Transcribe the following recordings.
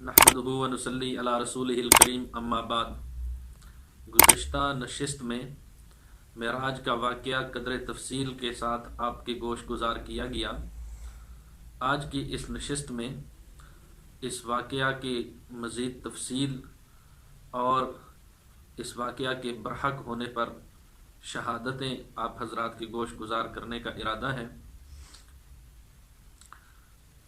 नहमदुहु व नुसल्ली अला रसूलिहिल करीम अम्मा बाद। गुज़िश्ता नशिस्त में मेराज का वाक़या कदर तफसील के साथ आपके गोश गुजार किया गया। आज की इस नशिस्त में इस वाक़या की मज़ीद तफसील और इस वाक़या के बरहक होने पर शहादतें आप हजरात के गोश गुजार करने का इरादा है।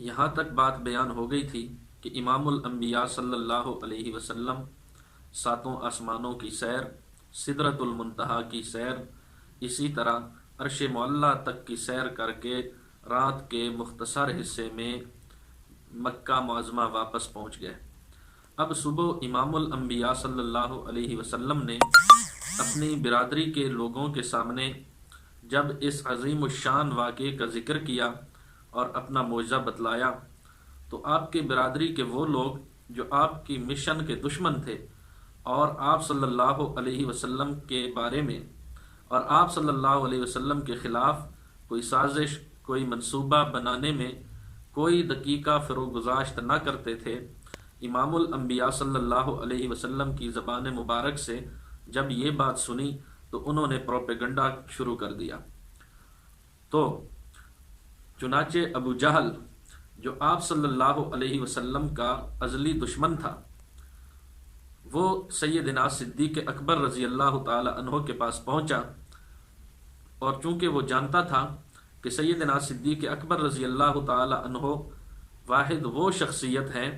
यहाँ तक बात बयान हो गई थी कि इमामुल अंबिया सल्लल्लाहु अलैहि वसल्लम सातों आसमानों की सैर, सिदरतुल मुंतहा की सैर, इसी तरह अर्श मुअल्ला तक की सैर करके रात के मुख्तसर हिस्से में मक्का मुअज़्ज़मा वापस पहुँच गए। अब सुबह इमामुल अंबिया सल्लल्लाहु अलैहि वसल्लम ने अपनी बिरादरी के लोगों के सामने जब इस अजीम शान वाक़े का जिक्र किया और अपना मौजज़ा बतलाया, तो आपके बिरादरी के वो लोग जो आपकी मिशन के दुश्मन थे और आप सल्लल्लाहु अलैहि वसल्लम के बारे में और आप सल्लल्लाहु अलैहि वसल्लम के ख़िलाफ़ कोई साजिश, कोई मंसूबा बनाने में कोई दकीका फ़रोगुज़ाश्त न करते थे, इमामुल अंबिया सल्लल्लाहु अलैहि वसल्लम की ज़बान मुबारक से जब ये बात सुनी तो उन्होंने प्रोपेगंडा शुरू कर दिया। तो चुनाचे अबू जहल जो आप सल्लल्लाहु अलैहि वसल्लम का अज़ली दुश्मन था, वो सैयदना सिद्दीक़ अकबर रज़ी अल्लाह ताला अन्हो के पास पहुंचा और चूंकि वो जानता था कि सैयदना सिद्दीक़ अकबर रज़ी अल्लाह ताला अन्हो वाहिद वो शख्सियत हैं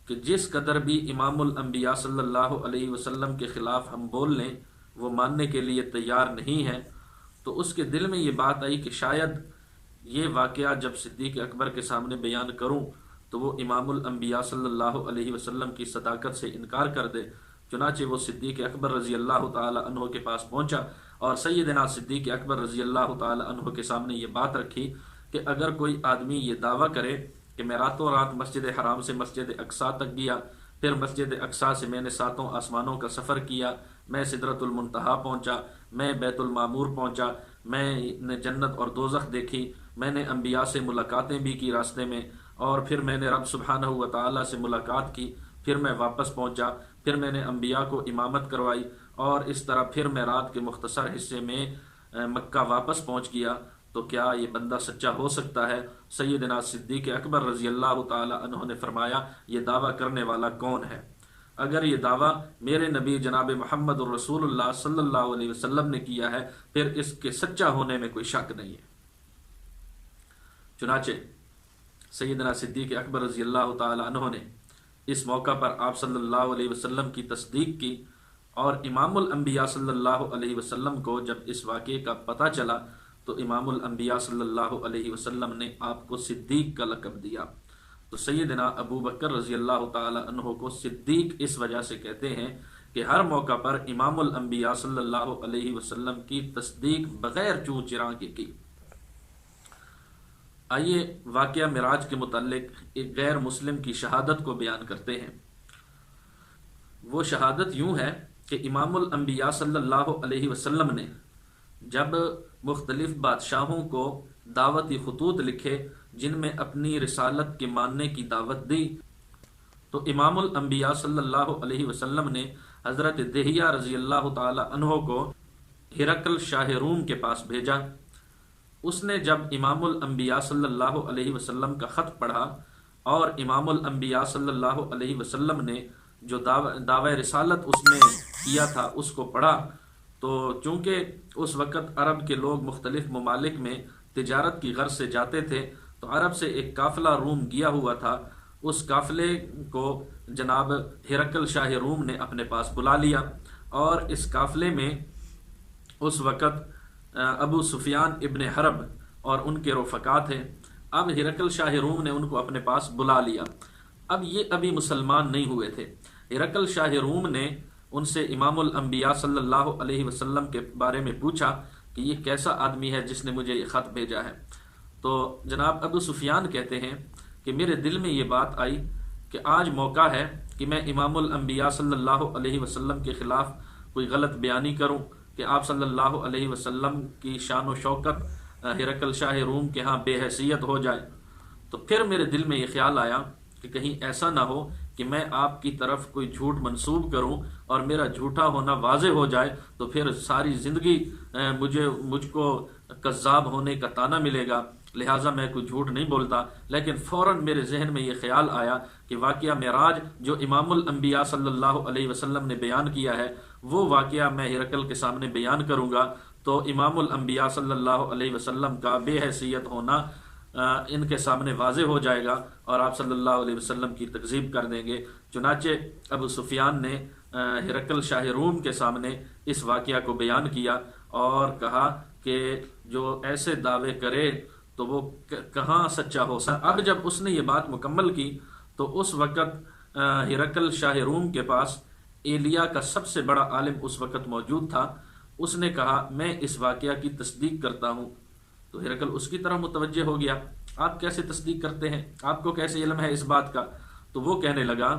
कि जिस कदर भी इमामुल अंबिया सल्लल्लाहु अलैहि वसल्लम के ख़िलाफ़ हम बोल लें वो मानने के लिए तैयार नहीं है, तो उसके दिल में ये बात आई कि शायद ये वाक़या जब सिद्दीक़ अकबर के सामने बयान करूं तो वो इमामुल अंबिया सल्लल्लाहु अलैहि वसल्लम की सदाकत से इनकार कर दे। चुनाचे वो सिद्दीक़ अकबर रज़ी अल्लाह ताला अन्हो के पास पहुंचा और सैयदना सिद्दीक़ अकबर रज़ी अल्लाह ताला अन्हो के सामने ये बात रखी कि अगर कोई आदमी ये दावा करे कि मैं रातों रात मस्जिद हराम से मस्जिद अक्सा तक गया, फिर मस्जिद अक्सा से मैंने सातों आसमानों का सफ़र किया, मैं सिदरतुल मुंतहा पहुँचा, मैं बैतुल मामूर पहुँचा, मैंने जन्नत और दोज़ख देखी, मैंने अंबिया से मुलाकातें भी की रास्ते में, और फिर मैंने रब सुब्हानहू व तआला से मुलाकात की, फिर मैं वापस पहुँचा, फिर मैंने अंबिया को इमामत करवाई और इस तरह फिर मैं रात के मुख्तसर हिस्से में मक्का वापस पहुँच गया, तो क्या ये बंदा सच्चा हो सकता है? सैयदना सिद्दीक़ अकबर रज़ी अल्लाह ताला अन्हो ने फरमाया, ये दावा करने वाला कौन है? अगर ये दावा मेरे नबी जनाब मोहम्मद रसूलुल्लाह सल्लल्लाहु अलैहि वसल्लम ने किया है, फिर इसके सच्चा होने में कोई शक नहीं है। चुनाचे सैयदना सिद्दीक़ अकबर रज़ी अल्लाह ताला अन्हो ने इस मौका पर आप सल्लल्लाहु अलैहि वसल्लम की तस्दीक की और इमामुल अंबिया सल्लल्लाहु अलैहि वसल्लम को जब इस वाक़े का पता चला तो इमामुल अंबिया सल्लल्लाहु अलैहि वसल्लम ने आपको सिद्दीक का लक़ब दिया। तो सैयदना अबू बकर रज़ी अल्लाह ताला अन्हो को सिद्दीक इस वजह से कहते हैं कि हर मौका पर इमामुल अंबिया सल्लल्लाहु अलैहि वसल्लम की तस्दीक बग़ैर चूँ चिरां के की। आइए वाक़या मिराज के मुताल्लिक एक गैर मुस्लिम की शहादत को बयान करते हैं। वो शहादत यूँ है कि इमामुल अंबिया सल्लल्लाहु अलैहि वसल्लम ने जब मुख्तलिफ बादशाहों को दावती ख़ुतूत लिखे जिनमें अपनी रिसालत के मानने की दावत दी, तो इमामुल अंबिया सल्लल्लाहु अलैहि वसल्लम ने हज़रत दहिया रज़ी अल्लाह ताला अन्हो को हिरकल शाह रूम के पास भेजा। उसने जब इमामुल अंबिया सल्लल्लाहु अलैहि वसल्लम का ख़त पढ़ा और इमामुल अंबिया सल्लल्लाहु अलैहि वसल्लम ने जो दावा रिसालत उसमें किया था उसको पढ़ा, तो चूँकि उस वक़्त अरब के लोग मुख्तलिफ़ ममालिक में तिजारत की गर्ज से जाते थे, तो अरब से एक काफ़िला रूम गया हुआ था। उस काफ़िले को जनाब हिरकल शाह रूम ने अपने पास बुला लिया और इस काफ़िले में उस वक़्त अबू सुफियान इब्न हरब और उनके रफ़क़ा थे। अब हिरकल शाह रूम ने उनको अपने पास बुला लिया। अब ये अभी मुसलमान नहीं हुए थे। हिरकल शाह रूम ने उनसे इमामुल अंबिया सल्लल्लाहु अलैहि वसल्लम के बारे में पूछा कि ये कैसा आदमी है जिसने मुझे ये ख़त भेजा है। तो जनाब अबू सुफियान कहते हैं कि मेरे दिल में ये बात आई कि आज मौका है कि मैं इमामुल अंबिया सल्लल्लाहु अलैहि वसल्लम के ख़िलाफ़ कोई गलत बयानी करूं कि आप सल्लल्लाहु अलैहि वसल्लम की शान व शौकत हिरकल शाह रूम के यहाँ बेहैसियत हो जाए। तो फिर मेरे दिल में ये ख्याल आया کہ کہیں ایسا نہ ہو کہ میں آپ کی طرف کوئی جھوٹ منسوب کروں اور میرا جھوٹا ہونا واضح ہو جائے تو پھر ساری زندگی مجھ کو کذاب ہونے کا طعنہ ملے گا، لہٰذا میں کوئی جھوٹ نہیں بولتا۔ لیکن فوراً میرے ذہن میں یہ خیال آیا کہ واقعہ معراج جو امام الانبیاء صلی اللہ علیہ وسلم نے بیان کیا ہے، وہ واقعہ میں ہرقل کے سامنے بیان کروں گا تو امام الانبیاء صلی اللہ علیہ وسلم کا بے حیثیت ہونا ان کے سامنے واضح ہو جائے گا اور آپ صلی اللہ علیہ وسلم کی تکذیب کر دیں گے۔ چنانچہ ابو سفیان نے ہرقل شاہ روم کے سامنے اس واقعہ کو بیان کیا اور کہا کہ جو ایسے دعوے کرے تو وہ کہاں سچا ہو سکتا۔ اب جب اس نے یہ بات مکمل کی تو اس وقت ہرقل شاہ روم کے پاس ایلیا کا سب سے بڑا عالم اس وقت موجود تھا۔ اس نے کہا میں اس واقعہ کی تصدیق کرتا ہوں۔ تو ہرقل اس کی طرح متوجہ ہو گیا، آپ کیسے تصدیق کرتے ہیں، آپ کو کیسے علم ہے اس بات کا؟ تو وہ کہنے لگا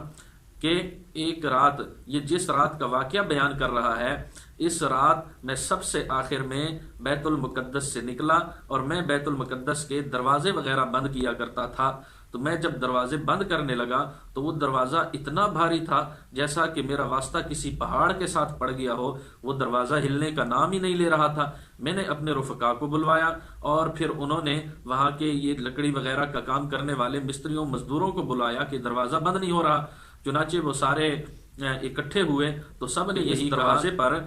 کہ ایک رات، یہ جس رات کا واقعہ بیان کر رہا ہے، اس رات میں سب سے آخر میں بیت المقدس سے نکلا اور میں بیت المقدس کے دروازے وغیرہ بند کیا کرتا تھا۔ تو میں جب دروازے بند کرنے لگا تو وہ دروازہ اتنا بھاری تھا جیسا کہ میرا واسطہ کسی پہاڑ کے ساتھ پڑ گیا ہو، وہ دروازہ ہلنے کا نام ہی نہیں لے رہا تھا۔ میں نے اپنے رفقا کو بلوایا اور پھر انہوں نے وہاں کے یہ لکڑی وغیرہ کا کام کرنے والے مستریوں مزدوروں کو بلایا کہ دروازہ بند نہیں ہو رہا۔ چنانچہ وہ سارے اکٹھے ہوئے تو سب نے یہی دروازے پر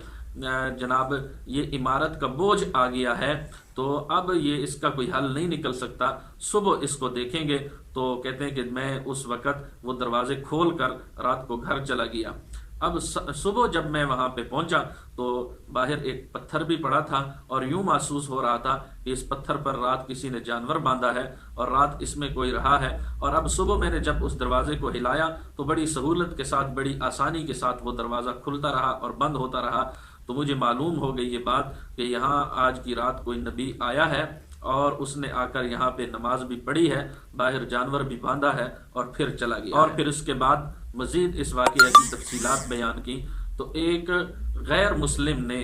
جناب یہ عمارت کا بوجھ آ گیا ہے، تو اب یہ اس کا کوئی حل نہیں نکل سکتا، صبح اس کو دیکھیں گے۔ تو کہتے ہیں کہ میں اس وقت وہ دروازے کھول کر رات کو گھر چلا گیا۔ اب صبح جب میں وہاں پہ پہنچا تو باہر ایک پتھر بھی پڑا تھا اور یوں محسوس ہو رہا تھا کہ اس پتھر پر رات کسی نے جانور باندھا ہے اور رات اس میں کوئی رہا ہے۔ اور اب صبح میں نے جب اس دروازے کو ہلایا تو بڑی سہولت کے ساتھ، بڑی آسانی کے ساتھ وہ دروازہ کھلتا رہا اور بند ہوتا رہا۔ تو مجھے معلوم ہو گئی یہ بات کہ یہاں آج کی رات کوئی نبی آیا ہے اور اس نے آ کر یہاں پہ نماز بھی پڑھی ہے، باہر جانور بھی باندھا ہے اور پھر چلا گیا۔ اور پھر اس کے بعد مزید اس واقعہ کی تفصیلات بیان کی تو ایک غیر مسلم نے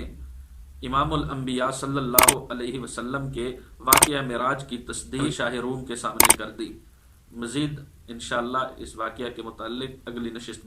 امام الانبیاء صلی اللہ علیہ وسلم کے واقعہ معراج کی تصدیق شاہ روم کے سامنے کر دی۔ مزید انشاءاللہ اس واقعہ کے متعلق اگلی نشست میں